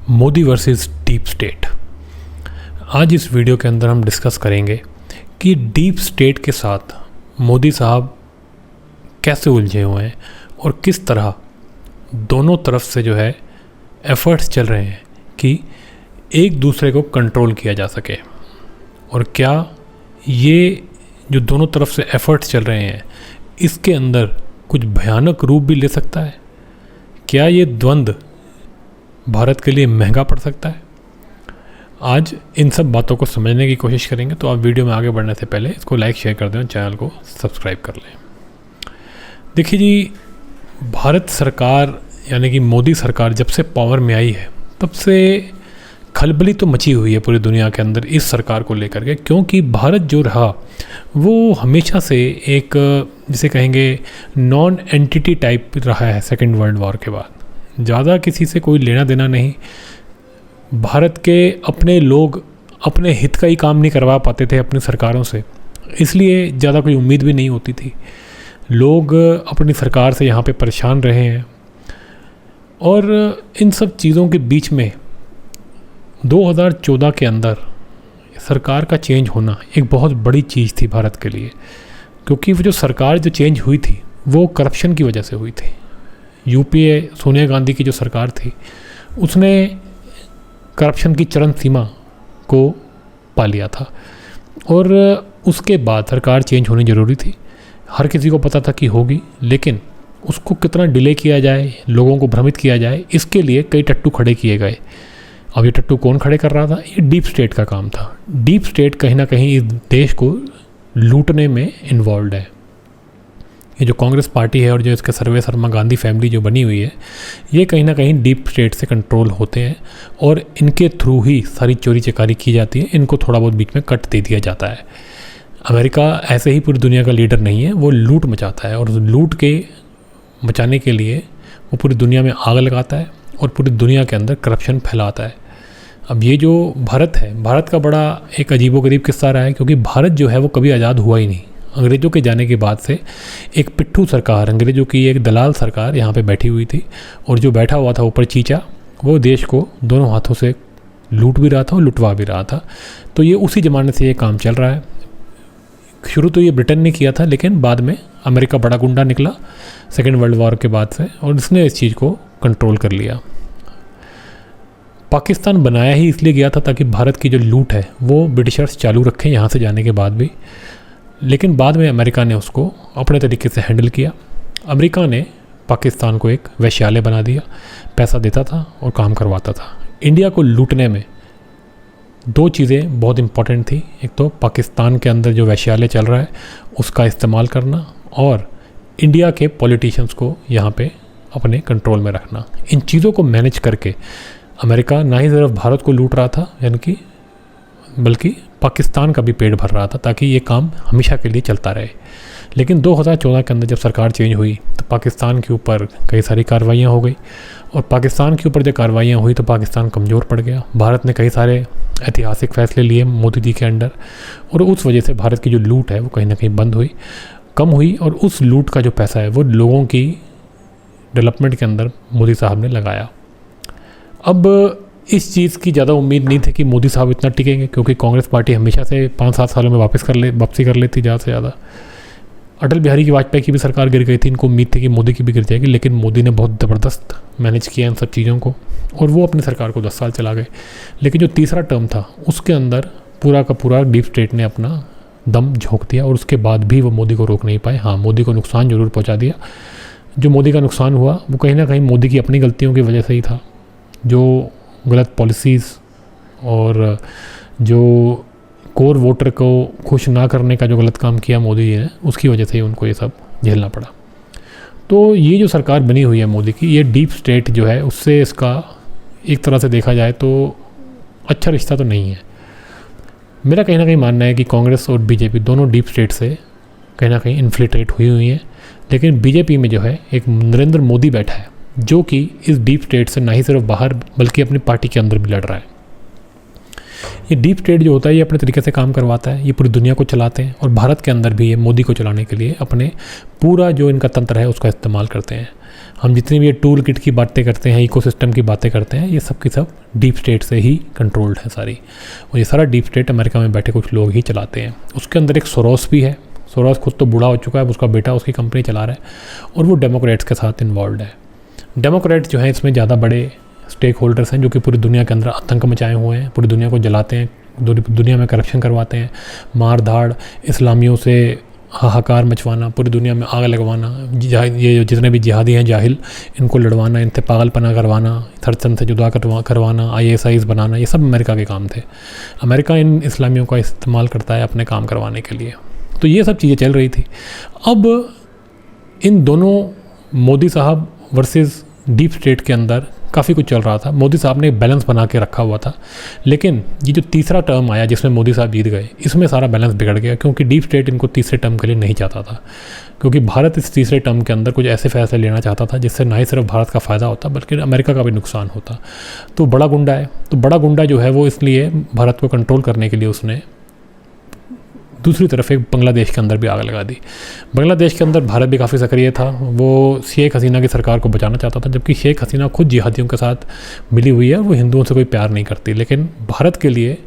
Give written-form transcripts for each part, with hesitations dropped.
Modi versus deep state. आज इस video के अंदर हम डिस्कस करेंगे कि डीप स्टेट के साथ मोदी साहब कैसे उलझे हुए हैं और किस तरह दोनों तरफ से जो है एफ़र्ट्स चल रहे हैं कि एक दूसरे को कंट्रोल किया जा सके। और क्या ये जो दोनों तरफ से एफ़र्ट्स चल रहे हैं इसके अंदर कुछ भयानक रूप भी ले सकता है? क्या ये द्वंद्व भारत के लिए महंगा पड़ सकता है? आज इन सब बातों को समझने की कोशिश करेंगे। तो आप वीडियो में आगे बढ़ने से पहले इसको लाइक शेयर कर दें और चैनल को सब्सक्राइब कर लें। देखिए जी, भारत सरकार यानी कि मोदी सरकार जब से पावर में आई है तब से खलबली तो मची हुई है पूरी दुनिया के अंदर इस सरकार को लेकर के, क्योंकि भारत जो रहा वो हमेशा से एक जिसे कहेंगे नॉन एंटिटी टाइप रहा है। सेकेंड वर्ल्ड वॉर के बाद ज़्यादा किसी से कोई लेना देना नहीं। भारत के अपने लोग अपने हित का ही काम नहीं करवा पाते थे अपनी सरकारों से, इसलिए ज़्यादा कोई उम्मीद भी नहीं होती थी। लोग अपनी सरकार से यहाँ पे परेशान रहे हैं। और इन सब चीज़ों के बीच में 2014 के अंदर सरकार का चेंज होना एक बहुत बड़ी चीज़ थी भारत के लिए, क्योंकि वो जो सरकार जो चेंज हुई थी वो करप्शन की वजह से हुई थी। यूपीए सोनिया गांधी की जो सरकार थी उसने करप्शन की चरम सीमा को पा लिया था और उसके बाद सरकार चेंज होनी ज़रूरी थी। हर किसी को पता था कि होगी, लेकिन उसको कितना डिले किया जाए, लोगों को भ्रमित किया जाए, इसके लिए कई टट्टू खड़े किए गए। अब ये टट्टू कौन खड़े कर रहा था? ये डीप स्टेट का काम था। डीप स्टेट कहीं ना कहीं इस देश को लूटने में इन्वॉल्व है। ये जो कांग्रेस पार्टी है और जो इसके सर्वे शर्मा गांधी फैमिली जो बनी हुई है, ये कहीं ना कहीं डीप स्टेट से कंट्रोल होते हैं और इनके थ्रू ही सारी चोरी चकारी की जाती है। इनको थोड़ा बहुत बीच में कट दे दिया जाता है। अमेरिका ऐसे ही पूरी दुनिया का लीडर नहीं है, वो लूट मचाता है और लूट के मचाने के लिए वो पूरी दुनिया में आग लगाता है और पूरी दुनिया के अंदर करप्शन फैलाता है। अब ये जो भारत है, भारत का बड़ा एक अजीबोगरीब किस्सा रहा है, क्योंकि भारत जो है वो कभी आज़ाद हुआ ही नहीं। अंग्रेज़ों के जाने के बाद से एक पिट्ठू सरकार, अंग्रेज़ों की एक दलाल सरकार यहाँ पे बैठी हुई थी और जो बैठा हुआ था ऊपर चीचा, वो देश को दोनों हाथों से लूट भी रहा था और लुटवा भी रहा था। तो ये उसी ज़माने से ये काम चल रहा है। शुरू तो ये ब्रिटेन ने किया था, लेकिन बाद में अमेरिका बड़ा गुंडा निकला सेकेंड वर्ल्ड वॉर के बाद से और इसने इस चीज़ को कंट्रोल कर लिया। पाकिस्तान बनाया ही इसलिए गया था ताकि भारत की जो लूट है वो ब्रिटिशर्स चालू रखें यहाँ से जाने के बाद भी, लेकिन बाद में अमेरिका ने उसको अपने तरीके से हैंडल किया। अमेरिका ने पाकिस्तान को एक वैश्यालय बना दिया, पैसा देता था और काम करवाता था। इंडिया को लूटने में दो चीज़ें बहुत इंपॉर्टेंट थी। एक तो पाकिस्तान के अंदर जो वैश्यालय चल रहा है उसका इस्तेमाल करना और इंडिया के पॉलिटिशियंस को यहाँ पे अपने कंट्रोल में रखना। इन चीज़ों को मैनेज करके अमेरिका ना ही सिर्फ भारत को लूट रहा था यानी कि, बल्कि पाकिस्तान का भी पेट भर रहा था ताकि ये काम हमेशा के लिए चलता रहे। लेकिन 2014 के अंदर जब सरकार चेंज हुई तो पाकिस्तान के ऊपर कई सारी कार्रवाइयाँ हो गई और पाकिस्तान के ऊपर जब कार्रवाइयाँ हुई तो पाकिस्तान कमज़ोर पड़ गया। भारत ने कई सारे ऐतिहासिक फैसले लिए मोदी जी के अंडर और उस वजह से भारत की जो लूट है वो कहीं ना कहीं बंद हुई, कम हुई और उस लूट का जो पैसा है वो लोगों की डेवलपमेंट के अंदर मोदी साहब ने लगाया। अब इस चीज़ की ज़्यादा उम्मीद नहीं थी कि मोदी साहब इतना टिकेंगे, क्योंकि कांग्रेस पार्टी हमेशा से 5-7 सालों में वापसी कर लेती ज़्यादा से ज़्यादा। अटल बिहारी की वाजपेयी की भी सरकार गिर गई थी, इनको उम्मीद थी कि मोदी की भी गिर जाएगी, लेकिन मोदी ने बहुत ज़बरदस्त मैनेज किया इन सब चीज़ों को और वो अपनी सरकार को 10 साल चला गए। लेकिन जो तीसरा टर्म था उसके अंदर पूरा का पूरा डीप स्टेट ने अपना दम झोंक दिया और उसके बाद भी वो मोदी को रोक नहीं पाए। हाँ, मोदी को नुकसान ज़रूर पहुँचा दिया। जो मोदी का नुकसान हुआ वो कहीं ना कहीं मोदी की अपनी गलतियों की वजह से ही था। जो गलत पॉलिसीज़ और जो कोर वोटर को खुश ना करने का जो गलत काम किया मोदी जी ने, उसकी वजह से ही उनको ये सब झेलना पड़ा। तो ये जो सरकार बनी हुई है मोदी की, ये डीप स्टेट जो है उससे इसका एक तरह से देखा जाए तो अच्छा रिश्ता तो नहीं है। मेरा कहीं ना कहीं मानना है कि कांग्रेस और बीजेपी दोनों डीप स्टेट से कहीं ना कहीं इन्फिल्ट्रेट हुई हैं, लेकिन बीजेपी में जो है एक नरेंद्र मोदी बैठा है जो कि इस डीप स्टेट से ना ही सिर्फ बाहर बल्कि अपनी पार्टी के अंदर भी लड़ रहा है। ये डीप स्टेट जो होता है ये अपने तरीके से काम करवाता है, ये पूरी दुनिया को चलाते हैं और भारत के अंदर भी ये मोदी को चलाने के लिए अपने पूरा जो इनका तंत्र है उसका इस्तेमाल करते हैं। हम जितनी भी ये टूल किट की बातें करते हैं, इकोसिस्टम की बातें करते हैं, ये सब की सब डीप स्टेट से ही कंट्रोल्ड है सारी। और ये सारा डीप स्टेट अमेरिका में बैठे कुछ लोग ही चलाते हैं। उसके अंदर एक सोरोस भी है। सोरोस खुद तो बूढ़ा हो चुका है, उसका बेटा उसकी कंपनी चला रहा है और वो डेमोक्रेट्स के साथ इन्वॉल्व है। डेमोक्रेट्स जो हैं इसमें ज़्यादा बड़े स्टेक होल्डर्स हैं, जो कि पूरी दुनिया के अंदर आतंक मचाए हुए हैं, पूरी दुनिया को जलाते हैं, दुनिया में करप्शन करवाते हैं, मार धाड़, इस्लामियों से हाहाकार मचवाना, पूरी दुनिया में आग लगवाना, ये जितने भी जिहादी हैं जाहिल, इनको लड़वाना, इनसे पागलपना करवाना, थरथन से जुदा करवाना, ISIs बनाना, ये सब अमेरिका के काम थे। अमेरिका इन इस्लामियों का इस्तेमाल करता है अपने काम करवाने के लिए। तो ये सब चीज़ें चल रही थी। अब इन दोनों मोदी साहब वर्सेस डीप स्टेट के अंदर काफ़ी कुछ चल रहा था। मोदी साहब ने बैलेंस बना के रखा हुआ था, लेकिन ये जो तीसरा टर्म आया जिसमें मोदी साहब जीत गए, इसमें सारा बैलेंस बिगड़ गया, क्योंकि डीप स्टेट इनको तीसरे टर्म के लिए नहीं चाहता था। क्योंकि भारत इस तीसरे टर्म के अंदर कुछ ऐसे फैसले लेना चाहता था जिससे ना ही सिर्फ भारत का फ़ायदा होता बल्कि अमेरिका का भी नुकसान होता। तो बड़ा गुंडा है, तो बड़ा गुंडा जो है वो इसलिए भारत को कंट्रोल करने के लिए उसने दूसरी तरफ एक बांग्लादेश के अंदर भी आग लगा दी। बांग्लादेश के अंदर भारत भी काफ़ी सक्रिय था। वो शेख हसीना की सरकार को बचाना चाहता था, जबकि शेख हसीना खुद जिहादियों के साथ मिली हुई है, वो हिंदुओं से कोई प्यार नहीं करती। लेकिन भारत के लिए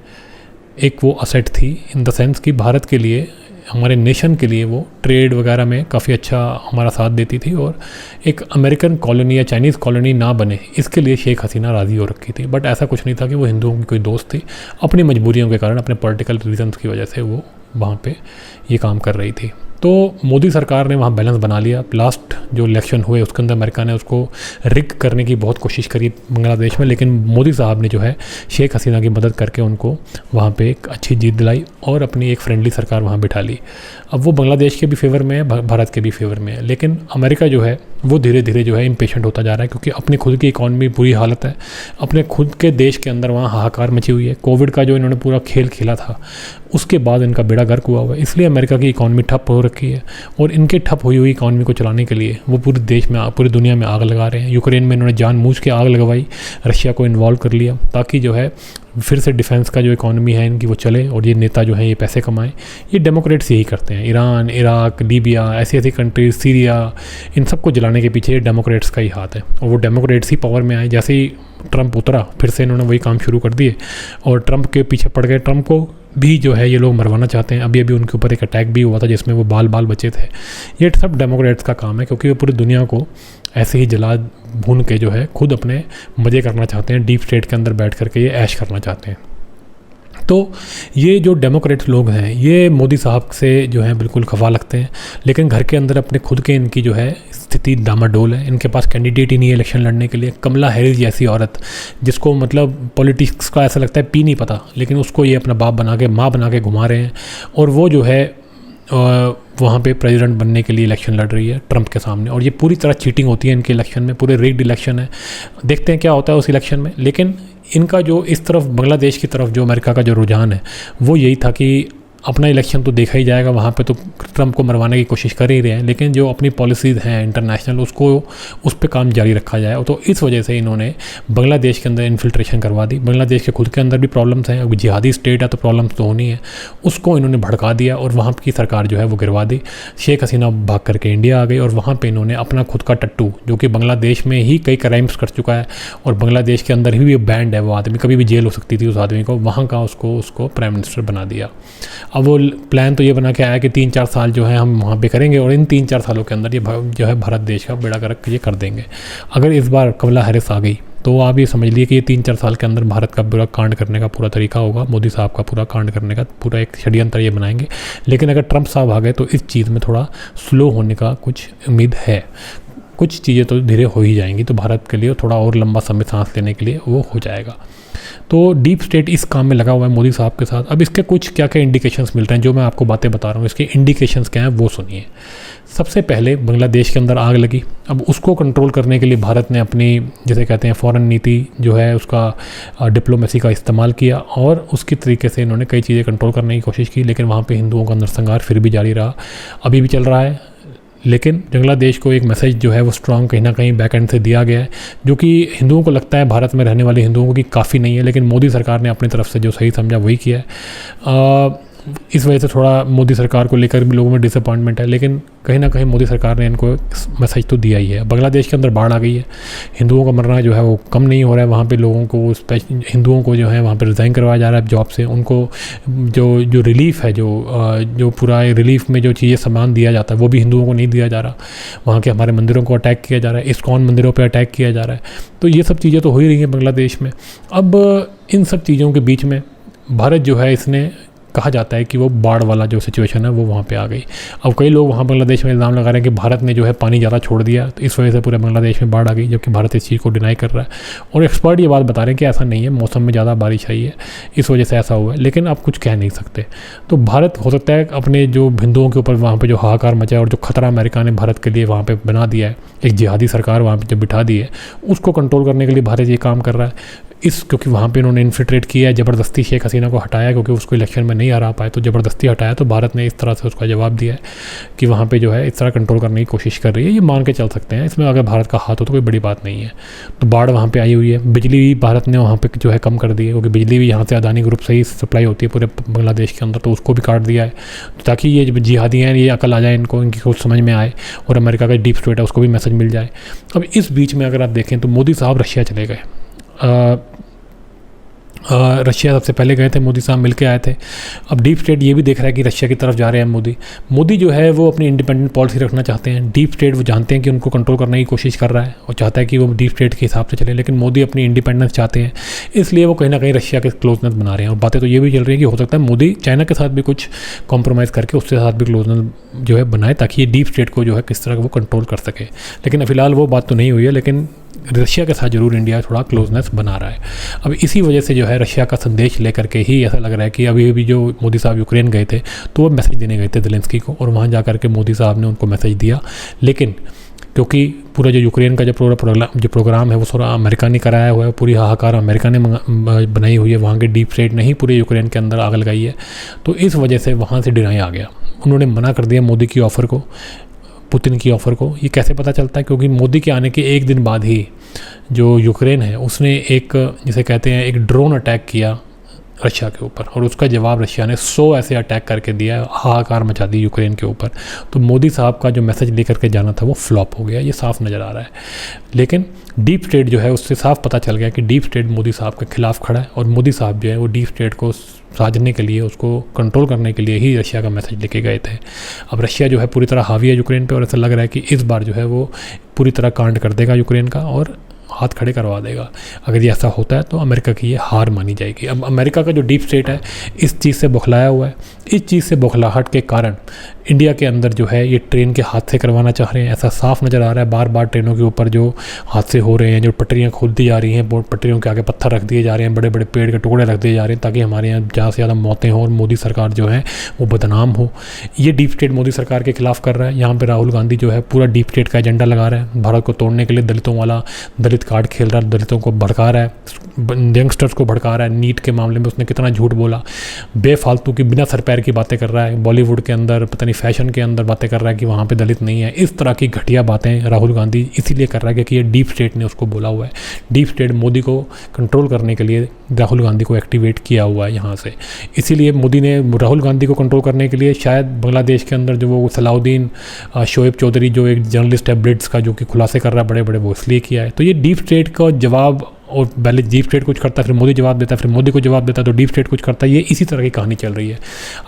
एक वो असेट थी, इन द सेंस कि भारत के लिए, हमारे नेशन के लिए वो ट्रेड वगैरह में काफ़ी अच्छा हमारा साथ देती थी, और एक अमेरिकन कॉलोनी या चाइनीज़ कॉलोनी ना बने इसके लिए शेख हसीना राज़ी हो रखी थी। बट ऐसा कुछ नहीं था कि वो हिंदुओं की कोई दोस्त थी। अपनी मजबूरियों के कारण, अपने पॉलिटिकल रीजंस की वजह से वो वहाँ पे ये काम कर रही थी। तो मोदी सरकार ने वहाँ बैलेंस बना लिया। लास्ट जो इलेक्शन हुए उसके अंदर अमेरिका ने उसको रिग करने की बहुत कोशिश करी बांग्लादेश में, लेकिन मोदी साहब ने जो है शेख हसीना की मदद करके उनको वहाँ पे एक अच्छी जीत दिलाई और अपनी एक फ्रेंडली सरकार वहाँ बिठा ली। अब वो बांग्लादेश के भी फेवर में है, भारत के भी फेवर में है, लेकिन अमेरिका जो है वो धीरे धीरे जो है इम्पेशेंट होता जा रहा है, क्योंकि अपनी खुद की इकॉनमी बुरी हालत है, अपने खुद के देश के अंदर वहाँ हाहाकार मची हुई है। कोविड का जो इन्होंने पूरा खेल खेला था उसके बाद इनका बेड़ा गर्क हुआ हुआ है, इसलिए अमेरिका की इकॉनमी ठप हो रखी है। और इनके ठप हुई इकॉनमी को चलाने के लिए वो पूरे देश में, पूरी दुनिया में आग लगा रहे हैं। यूक्रेन में इन्होंने जानबूझ के आग लगवाई, रशिया को इन्वॉल्व कर लिया, ताकि जो है फिर से डिफेंस का जो इकॉनमी है इनकी वो चले और ये नेता जो हैं ये पैसे कमाएं। ये डेमोक्रेट्स यही करते हैं। ईरान, इराक, लीबिया, ऐसी ऐसी कंट्रीज, सीरिया, इन सबको जलाने के पीछे डेमोक्रेट्स का ही हाथ है। और वो डेमोक्रेट्स ही पावर में आए। जैसे ही ट्रंप उतरा फिर से इन्होंने वही काम शुरू कर दिए और ट्रंप के पीछे पड़ गए। ट्रंप को भी जो है ये लोग मरवाना चाहते हैं। अभी उनके ऊपर एक अटैक भी हुआ था जिसमें वो बाल बचे थे। ये सब डेमोक्रेट्स का काम है, क्योंकि वो पूरी दुनिया को ऐसे ही जला भून के जो है खुद अपने मज़े करना चाहते हैं। डीप स्टेट के अंदर बैठ करके ये ऐश करना चाहते हैं। तो ये जो डेमोक्रेट्स लोग हैं ये मोदी साहब से जो है बिल्कुल खफा लगते हैं, लेकिन घर के अंदर अपने खुद के इनकी जो है स्थिति डामाडोल है। इनके पास कैंडिडेट ही नहीं है इलेक्शन लड़ने के लिए। कमला हैरिस जैसी औरत जिसको मतलब पॉलिटिक्स का ऐसा लगता है पी नहीं पता, लेकिन उसको ये अपना बाप बना के, माँ बना के घुमा रहे हैं, और वो जो है वहाँ पे प्रेसिडेंट बनने के लिए इलेक्शन लड़ रही है ट्रंप के सामने। और ये पूरी तरह चीटिंग होती है इनके इलेक्शन में, पूरे रिग्ड इलेक्शन है। देखते हैं क्या होता है उस इलेक्शन में। लेकिन इनका जो इस तरफ बांग्लादेश की तरफ जो अमेरिका का जो रुझान है वो यही था कि अपना इलेक्शन तो देखा ही जाएगा, वहाँ पे तो ट्रंप को मरवाने की कोशिश कर ही रहे हैं, लेकिन जो अपनी पॉलिसीज़ हैं इंटरनेशनल उस पर काम जारी रखा जाए। तो इस वजह से इन्होंने बांग्लादेश के अंदर इन्फिल्ट्रेशन करवा दी। बांग्लादेश के खुद के अंदर भी प्रॉब्लम्स हैं, अभी जिहादी स्टेट है तो प्रॉब्लम्स तो होनी है, उसको इन्होंने भड़का दिया और वहाँ की सरकार जो है वो गिरवा दी। शेख हसीना भाग करके इंडिया आ गई और वहाँ पर इन्होंने अपना खुद का टट्टू, जो कि बांग्लादेश में ही कई क्राइम्स कर चुका है और बांग्लादेश के अंदर ही बैंड है वो आदमी, कभी भी जेल हो सकती थी उस आदमी को, वहाँ का उसको प्राइम मिनिस्टर बना दिया। अब वो प्लान तो ये बना के आया कि 3-4 साल जो है हम वहाँ पे करेंगे और इन 3-4 सालों के अंदर ये जो है भारत देश का बेड़ा गर्क ये कर देंगे। अगर इस बार कमला हैरिस आ गई तो आप ये समझ लिए कि ये 3-4 साल के अंदर भारत का पूरा कांड करने का पूरा तरीका होगा, मोदी साहब का पूरा कांड करने का पूरा एक षड्यंत्र ये बनाएंगे। लेकिन अगर ट्रंप साहब आ गए तो इस चीज़ में थोड़ा स्लो होने का कुछ उम्मीद है। कुछ चीज़ें तो धीरे हो ही जाएंगी, तो भारत के लिए थोड़ा और लंबा समय सांस लेने के लिए वो हो जाएगा। तो डीप स्टेट इस काम में लगा हुआ है मोदी साहब के साथ। अब इसके कुछ क्या क्या इंडिकेशंस मिल रहे हैं, जो मैं आपको बातें बता रहा हूँ इसके इंडिकेशंस क्या हैं वो सुनिए। सबसे पहले बांग्लादेश के अंदर आग लगी। अब उसको कंट्रोल करने के लिए भारत ने अपनी, जैसे कहते हैं फॉरेन नीति जो है उसका डिप्लोमेसी का इस्तेमाल किया और उसकी तरीके से इन्होंने कई चीज़ें कंट्रोल करने की कोशिश की। लेकिन वहाँ पर हिंदुओं का नरसंहार फिर भी जारी रहा, अभी भी चल रहा है। लेकिन बांग्लादेश को एक मैसेज जो है वो स्ट्रॉन्ग कहीं ना कहीं बैक एंड से दिया गया है, जो कि हिंदुओं को लगता है भारत में रहने वाले हिंदुओं को कि काफ़ी नहीं है, लेकिन मोदी सरकार ने अपनी तरफ से जो सही समझा वही किया है। इस वजह से थोड़ा मोदी सरकार को लेकर भी लोगों में डिसअपॉइंटमेंट है, लेकिन कहीं ना कहीं मोदी सरकार ने इनको मैसेज तो दिया ही है। बांग्लादेश के अंदर बाढ़ आ गई है, हिंदुओं का मरना जो है वो कम नहीं हो रहा है, वहाँ पे लोगों को हिंदुओं को जो है वहाँ पे रिज़ाइन करवाया जा रहा है जॉब से, उनको जो रिलीफ है, जो पूरा रिलीफ में जो चीज़ें सामान दिया जाता है वो भी हिंदुओं को नहीं दिया जा रहा। वहाँ के हमारे मंदिरों को अटैक किया जा रहा है, इस्कॉन मंदिरों पर अटैक किया जा रहा है। तो ये सब चीज़ें तो हो ही रही हैं बांग्लादेश में। अब इन सब चीज़ों के बीच में भारत जो है, इसने कहा जाता है कि वो बाढ़ वाला जो सिचुएशन है वो वहाँ पे आ गई। अब कई लोग वहाँ बांग्लादेश में इल्ज़ाम लगा रहे हैं कि भारत ने जो है पानी ज़्यादा छोड़ दिया, तो इस वजह से पूरे बांग्लादेश में बाढ़ आ गई, जबकि भारत इस चीज़ को डिनाई कर रहा है। और एक्सपर्ट ये बात बता रहे हैं कि ऐसा नहीं है, मौसम में ज़्यादा बारिश आई है इस वजह से ऐसा हुआ है, लेकिन आप कुछ कह नहीं सकते। तो भारत हो सकता है अपने जो हिंदुओं के ऊपर वहाँ पर जो हाहाकार मचा है और जो खतरा अमेरिका ने भारत के लिए वहाँ पर बना दिया है, एक जिहादी सरकार वहाँ पर जब बिठा दी है, उसको कंट्रोल करने के लिए भारत ये काम कर रहा है। क्योंकि वहाँ पे इन्होंने इन्फिल्ट्रेट किया है, ज़बरदस्ती शेख हसीना को हटाया, क्योंकि उसको इलेक्शन में नहीं हरा पाए तो ज़बरदस्ती हटाया। तो भारत ने इस तरह से उसका जवाब दिया है कि वहाँ पे जो है इस तरह कंट्रोल करने की कोशिश कर रही है। ये मान के चल सकते हैं, इसमें अगर भारत का हाथ हो तो कोई बड़ी बात नहीं है। तो बाढ़ वहाँ पे आई हुई है, बिजली भी भारत ने वहाँ पे जो है कम कर दी है, क्योंकि बिजली भी यहाँ से अदानी ग्रुप से ही सप्लाई होती है पूरे बांग्लादेश के अंदर, तो उसको भी काट दिया है ताकि ये जो जिहादी हैं ये अकल आ जाए इनको, इनकी कुछ समझ में आए और अमेरिका का डीप स्टेट है उसको भी मैसेज मिल जाए। अब इस बीच में अगर आप देखें तो मोदी साहब रशिया चले गए। रशिया सबसे पहले गए थे, मोदी साहब मिल के आए थे। अब डीप स्टेट ये भी देख रहा है कि रशिया की तरफ जा रहे हैं मोदी जो है वो अपनी इंडिपेंडेंट पॉलिसी रखना चाहते हैं। डीप स्टेट वो जानते हैं कि उनको कंट्रोल करने की कोशिश कर रहा है और चाहता है कि वो डीप स्टेट के हिसाब से चले, लेकिन मोदी अपनी इंडिपेंडेंस चाहते हैं, इसलिए वो कहीं ना कहीं रशिया के क्लोजनेस बना रहे हैं। और बातें तो ये भी चल रही है कि हो सकता है मोदी चाइना के साथ भी कुछ कॉम्प्रोमाइज़ करके उसके साथ भी क्लोजनेस जो है बनाए, ताकि ये डीप स्टेट को जो है किस तरह वो कंट्रोल कर सके। लेकिन फिलहाल वो बात तो नहीं हुई है, लेकिन रशिया के साथ जरूर इंडिया थोड़ा क्लोजनेस बना रहा है। अब इसी वजह से जो है रशिया का संदेश लेकर के ही ऐसा लग रहा है कि अभी अभी जो मोदी साहब यूक्रेन गए थे तो वो मैसेज देने गए थे ज़ेलेंस्की को, और वहाँ जा कर के मोदी साहब ने उनको मैसेज दिया। लेकिन क्योंकि पूरा जो यूक्रेन का जो प्रोग्राम है वो सारा अमेरिका ने कराया हुआ है, पूरी हाहाकार अमेरिका ने बनाई हुई है, वहाँ के डीप स्टेट ने ही पूरे यूक्रेन के अंदर आग लगाई है। तो इस वजह से वहाँ से डिनाई आ गया, उन्होंने मना कर दिया मोदी की ऑफ़र को, पुतिन की ऑफ़र को। ये कैसे पता चलता है? क्योंकि मोदी के आने के एक दिन बाद ही जो यूक्रेन है उसने एक, जिसे कहते हैं, एक ड्रोन अटैक किया रशिया के ऊपर, और उसका जवाब रशिया ने 100 ऐसे अटैक करके दिया, हाहाकार मचा दी यूक्रेन के ऊपर। तो मोदी साहब का जो मैसेज लेकर के जाना था वो फ्लॉप हो गया, ये साफ नज़र आ रहा है। लेकिन डीप स्टेट जो है उससे साफ पता चल गया कि डीप स्टेट मोदी साहब के खिलाफ खड़ा है, और मोदी साहब जो है वो डीप स्टेट को साधने के लिए, उसको कंट्रोल करने के लिए ही रशिया का मैसेज लेके गए थे। अब रशिया जो है पूरी तरह हावी है यूक्रेन पे, और ऐसा लग रहा है कि इस बार जो है वो पूरी तरह कांड कर देगा यूक्रेन का और हाथ खड़े करवा देगा। अगर ये ऐसा होता है तो अमेरिका की ये हार मानी जाएगी। अब अमेरिका का जो डीप स्टेट है इस चीज़ से बौखलाया हुआ है, इस चीज़ से बौखलाहट के कारण इंडिया के अंदर जो है ये ट्रेन के हादसे करवाना चाह रहे हैं, ऐसा साफ नज़र आ रहा है। बार बार ट्रेनों के ऊपर जो हादसे हो रहे हैं, जो पटरियाँ खोल दी जा रही हैं, पटरियों के आगे पत्थर रख दिए जा रहे हैं, बड़े बड़े पेड़ के टुकड़े रख दिए जा रहे हैं, ताकि हमारे यहाँ ज़्यादा से ज़्यादा मौतें हों और मोदी सरकार जो है वो बदनाम हो। ये डीप स्टेट मोदी सरकार के खिलाफ कर रहा है। यहाँ पर राहुल गांधी जो है पूरा डीप स्टेट का एजेंडा लगा रहा है, भारत को तोड़ने के लिए दलितों वाला दलित कार्ड खेल रहा है, दलितों को भड़का रहा है, यंगस्टर्स को भड़का रहा है। नीट के मामले में उसने कितना झूठ बोला, बेफालतू की बिना सर पैर की बातें कर रहा है, बॉलीवुड के अंदर पता नहीं फैशन के अंदर बातें कर रहा है कि वहाँ पे दलित नहीं है। इस तरह की घटिया बातें राहुल गांधी इसीलिए कर रहा है क्योंकि ये डीप स्टेट ने उसको बोला हुआ है। डीप स्टेट मोदी को कंट्रोल करने के लिए राहुल गांधी को एक्टिवेट किया हुआ है यहाँ से। इसीलिए मोदी ने राहुल गांधी को कंट्रोल करने के लिए शायद बांग्लादेश के अंदर जो वो सलाउद्दीन शोएब चौधरी जो एक जर्नलिस्ट है ब्लिट्स का, जो कि खुलासे कर रहा है बड़े बड़े, वो इसलिए किया है। तो ये डीप स्टेट का जवाब, और पहले डीप स्टेट कुछ करता है फिर मोदी जवाब देता है, फिर मोदी को जवाब देता है तो डीप स्टेट कुछ करता है, ये इसी तरह की कहानी चल रही है।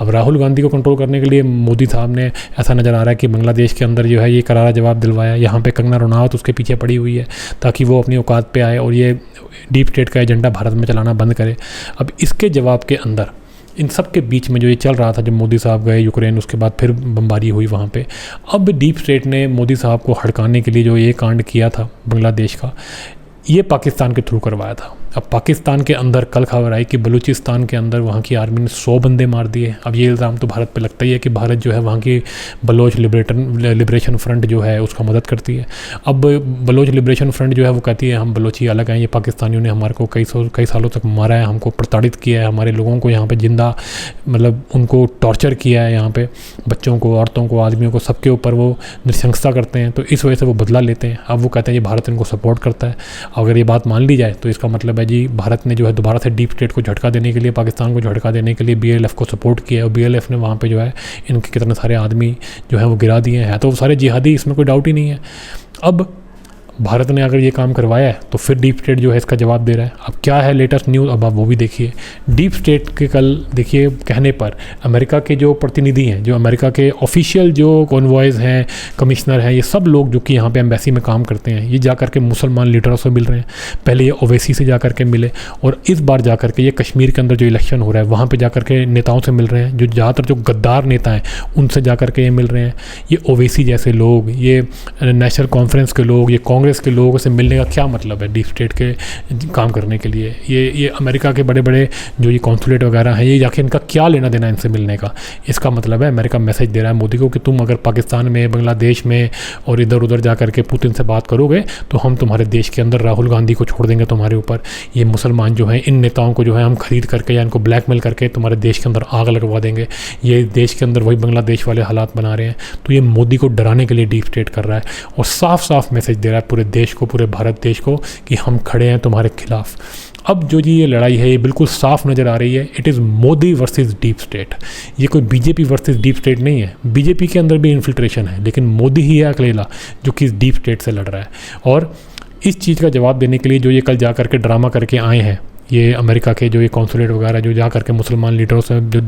अब राहुल गांधी को कंट्रोल करने के लिए मोदी साहब ने, ऐसा नज़र आ रहा है कि बांग्लादेश के अंदर जो है ये करारा जवाब दिलवाया। यहाँ पे कंगना रनौत उसके पीछे पड़ी हुई है ताकि वो अपनी औकात पे आए और ये डीप स्टेट का एजेंडा भारत में चलाना बंद करे। अब इसके जवाब के अंदर इन सब के बीच में जो ये चल रहा था, जब मोदी साहब गए यूक्रेन, उसके बाद फिर बमबारी हुई वहाँ पे। अब डीप स्टेट ने मोदी साहब को हड़काने के लिए जो ये कांड किया था बांग्लादेश का, ये पाकिस्तान के थ्रू करवाया था। अब पाकिस्तान के अंदर कल खबर आई कि बलूचिस्तान के अंदर वहाँ की आर्मी ने 100 बंदे मार दिए। अब ये इल्ज़ाम तो भारत पे लगता ही है कि भारत जो है वहाँ की बलोच लिबरेशन फ्रंट जो है उसका मदद करती है। अब बलोच लिबरेशन फ्रंट जो है वो कहती है हम बलोची अलग हैं, ये पाकिस्तानियों ने हमारे को कई सालों तक मारा है, हमको प्रताड़ित किया है, हमारे लोगों को यहाँ पर जिंदा मतलब उनको टॉर्चर किया है, यहाँ पर बच्चों को, औरतों को, आदमियों को, सबके ऊपर वो नृशंसता करते हैं। तो इस वजह से वो बदला लेते हैं। अब वो कहते हैं ये भारत इनको सपोर्ट करता है। अगर ये बात मान ली जाए तो इसका मतलब है जी भारत ने जो है दोबारा से डीप स्टेट को झटका देने के लिए, पाकिस्तान को झटका देने के लिए BLF को सपोर्ट किया और BLF ने वहाँ पे जो है इनके कितने सारे आदमी जो है वो गिरा दिए हैं। तो वो सारे जिहादी, इसमें कोई डाउट ही नहीं है। अब भारत ने अगर ये काम करवाया है तो फिर डीप स्टेट जो है इसका जवाब दे रहा है। अब क्या है लेटेस्ट न्यूज़, अब आप वो भी देखिए। डीप स्टेट के कल देखिए कहने पर अमेरिका के जो प्रतिनिधि हैं, जो अमेरिका के ऑफिशियल जो कॉन्वॉयज़ हैं, कमिश्नर हैं, ये सब लोग जो कि यहाँ पे एम्बेसी में काम करते हैं, ये जा कर के मुसलमान लीडरों से मिल रहे हैं। पहले ये ओवैसी से जा कर के मिले और इस बार जा कर के ये कश्मीर के अंदर जो इलेक्शन हो रहा है वहाँ पर जा कर के नेताओं से मिल रहे हैं। जो ज़्यादातर जो गद्दार नेता हैं उनसे जा कर के ये मिल रहे हैं। ये ओवैसी जैसे लोग, ये नेशनल कॉन्फ्रेंस के लोग, ये कांग्रेस के लोगों से मिलने का क्या मतलब है डीप स्टेट के काम करने के लिए? ये अमेरिका के बड़े बड़े जो ये कॉन्सुलेट वगैरह हैं, ये जाके इनका क्या लेना देना इनसे मिलने का? इसका मतलब है अमेरिका मैसेज दे रहा है मोदी को कि तुम अगर पाकिस्तान में, बांग्लादेश में और इधर उधर जा करके पुतिन से बात करोगे तो हम तुम्हारे देश के अंदर राहुल गांधी को छोड़ देंगे तुम्हारे ऊपर। ये मुसलमान जो हैं, इन नेताओं को जो है हम खरीद करके या इनको ब्लैकमेल करके तुम्हारे देश के अंदर आग लगवा देंगे। ये देश के अंदर वही बांग्लादेश वाले हालात बना रहे हैं। तो ये मोदी को डराने के लिए डीप स्टेट कर रहा है और साफ साफ मैसेज दे रहा है पूरे देश को, पूरे भारत देश को कि हम खड़े हैं तुम्हारे खिलाफ। अब जो जी ये लड़ाई है ये बिल्कुल साफ नज़र आ रही है। It is Modi versus deep state. ये कोई बीजेपी वर्सेस डीप स्टेट नहीं है। बीजेपी के अंदर भी इन्फिल्ट्रेशन है, लेकिन मोदी ही है अकेला जो कि डीप स्टेट से लड़ रहा है। और इस चीज़ का जवाब देने के लिए जो ये कल जा करके ड्रामा करके आए हैं, ये अमेरिका के जो ये कॉन्सुलेट वगैरह जो जा करके मुसलमान लीडरों से जो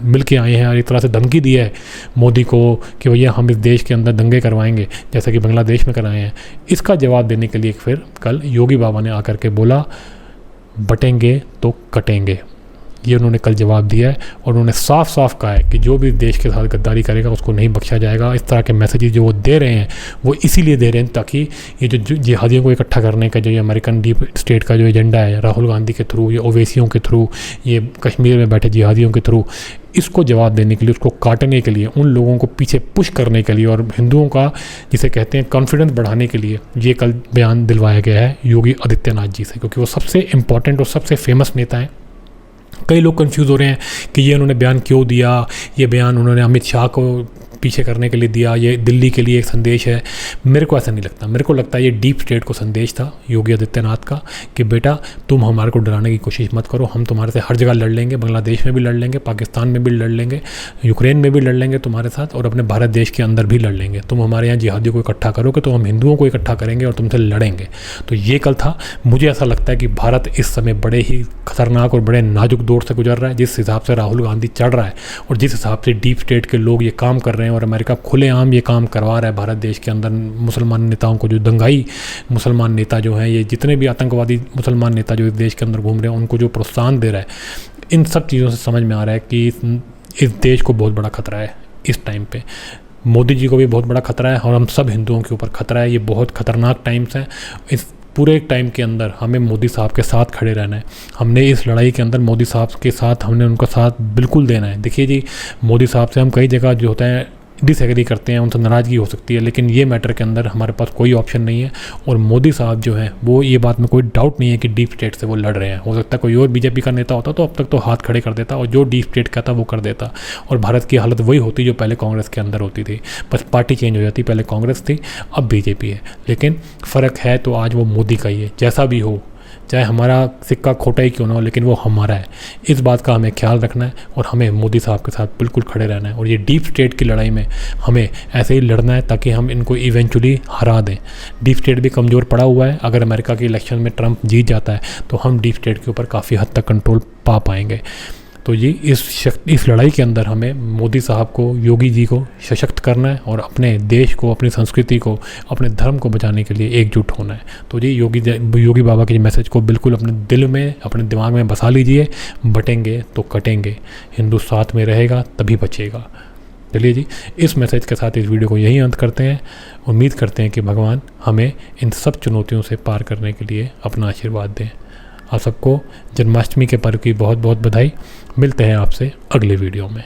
मिल के आए हैं और एक तरह से धमकी दी है मोदी को कि भैया हम इस देश के अंदर दंगे करवाएंगे जैसा कि बांग्लादेश में कराए हैं, इसका जवाब देने के लिए फिर कल योगी बाबा ने आकर के बोला बटेंगे तो कटेंगे। ये उन्होंने कल जवाब दिया है और उन्होंने साफ साफ कहा है कि जो भी देश के साथ गद्दारी करेगा उसको नहीं बख्शा जाएगा। इस तरह के मैसेजेस जो वो दे रहे हैं वो इसीलिए दे रहे हैं ताकि ये जो जिहादियों को इकट्ठा करने का जो ये अमेरिकन डीप स्टेट का जो एजेंडा है, राहुल गांधी के थ्रू, ये ओवैसियों के थ्रू, ये कश्मीर में बैठे जिहादियों के थ्रू, इसको जवाब देने के लिए, उसको काटने के लिए, उन लोगों को पीछे पुश करने के लिए और हिंदुओं का जिसे कहते हैं कॉन्फिडेंस बढ़ाने के लिए ये कल बयान दिलवाया गया है योगी आदित्यनाथ जी से, क्योंकि वो सबसे इम्पॉर्टेंट और सबसे फेमस नेता हैं। कई लोग कंफ्यूज हो रहे हैं कि ये उन्होंने बयान क्यों दिया, ये बयान उन्होंने अमित शाह को पीछे करने के लिए दिया, ये दिल्ली के लिए एक संदेश है। मेरे को ऐसा नहीं लगता। मेरे को लगता है ये डीप स्टेट को संदेश था योगी आदित्यनाथ का कि बेटा तुम हमारे को डराने की कोशिश मत करो, हम तुम्हारे से हर जगह लड़ लेंगे, बांग्लादेश में भी लड़ लेंगे, पाकिस्तान में भी लड़ लेंगे, यूक्रेन में भी लड़ लेंगे तुम्हारे साथ और अपने भारत देश के अंदर भी लड़ लेंगे। तुम हमारे यहाँ जिहादियों को इकट्ठा करोगे तो हम हिंदुओं को इकट्ठा करेंगे और तुमसे लड़ेंगे। तो ये कल था। मुझे ऐसा लगता है कि भारत इस समय बड़े ही खतरनाक और बड़े नाजुक दौर से गुजर रहा है। जिस हिसाब से राहुल गांधी चढ़ रहा है और जिस हिसाब से डीप स्टेट के लोग ये काम कर रहे हैं और अमेरिका खुलेआम ये काम करवा रहा है भारत देश के अंदर मुसलमान नेताओं को, जो दंगाई मुसलमान नेता जो हैं, ये जितने भी आतंकवादी मुसलमान नेता जो इस देश के अंदर घूम रहे हैं उनको जो प्रोत्साहन दे रहा है, इन सब चीज़ों से समझ में आ रहा है कि इस देश को बहुत बड़ा खतरा है इस टाइम पे। मोदी जी को भी बहुत बड़ा खतरा है और हम सब हिंदुओं के ऊपर खतरा है। ये बहुत खतरनाक टाइम्स हैं। इस पूरे टाइम के अंदर हमें मोदी साहब के साथ खड़े रहना है। हमने इस लड़ाई के अंदर मोदी साहब के साथ, हमने उनका साथ बिल्कुल देना है। देखिए जी, मोदी साहब से हम कई जगह जो होता है डिसएग्री करते हैं, उनसे नाराज़गी हो सकती है, लेकिन ये मैटर के अंदर हमारे पास कोई ऑप्शन नहीं है। और मोदी साहब जो हैं वो, ये बात में कोई डाउट नहीं है कि डीप स्टेट से वो लड़ रहे हैं। हो सकता है कोई और बीजेपी का नेता होता तो अब तक तो हाथ खड़े कर देता और जो डीप स्टेट कहता वो कर देता और भारत की हालत वही होती जो पहले कांग्रेस के अंदर होती थी। बस पार्टी चेंज हो जाती, पहले कांग्रेस थी अब बीजेपी है, लेकिन फ़र्क है तो आज वो मोदी का ही है। जैसा भी हो, चाहे हमारा सिक्का खोटा ही क्यों ना हो, लेकिन वो हमारा है। इस बात का हमें ख्याल रखना है और हमें मोदी साहब के साथ बिल्कुल खड़े रहना है। और ये डीप स्टेट की लड़ाई में हमें ऐसे ही लड़ना है ताकि हम इनको इवेंचुअली हरा दें। डीप स्टेट भी कमज़ोर पड़ा हुआ है। अगर अमेरिका के इलेक्शन में ट्रंप जीत जाता है तो हम डीप स्टेट के ऊपर काफ़ी हद तक कंट्रोल पा पाएंगे। तो ये इस लड़ाई के अंदर हमें मोदी साहब को, योगी जी को सशक्त करना है और अपने देश को, अपनी संस्कृति को, अपने धर्म को बचाने के लिए एकजुट होना है। तो जी योगी बाबा के मैसेज को बिल्कुल अपने दिल में, अपने दिमाग में बसा लीजिए। बटेंगे तो कटेंगे, हिंदू साथ में रहेगा तभी बचेगा। चलिए जी, इस मैसेज के साथ इस वीडियो को यहीं अंत करते हैं। उम्मीद करते हैं कि भगवान हमें इन सब चुनौतियों से पार करने के लिए अपना आशीर्वाद दें। आप सबको जन्माष्टमी के पर्व की बहुत बहुत बधाई। मिलते हैं आपसे अगले वीडियो में।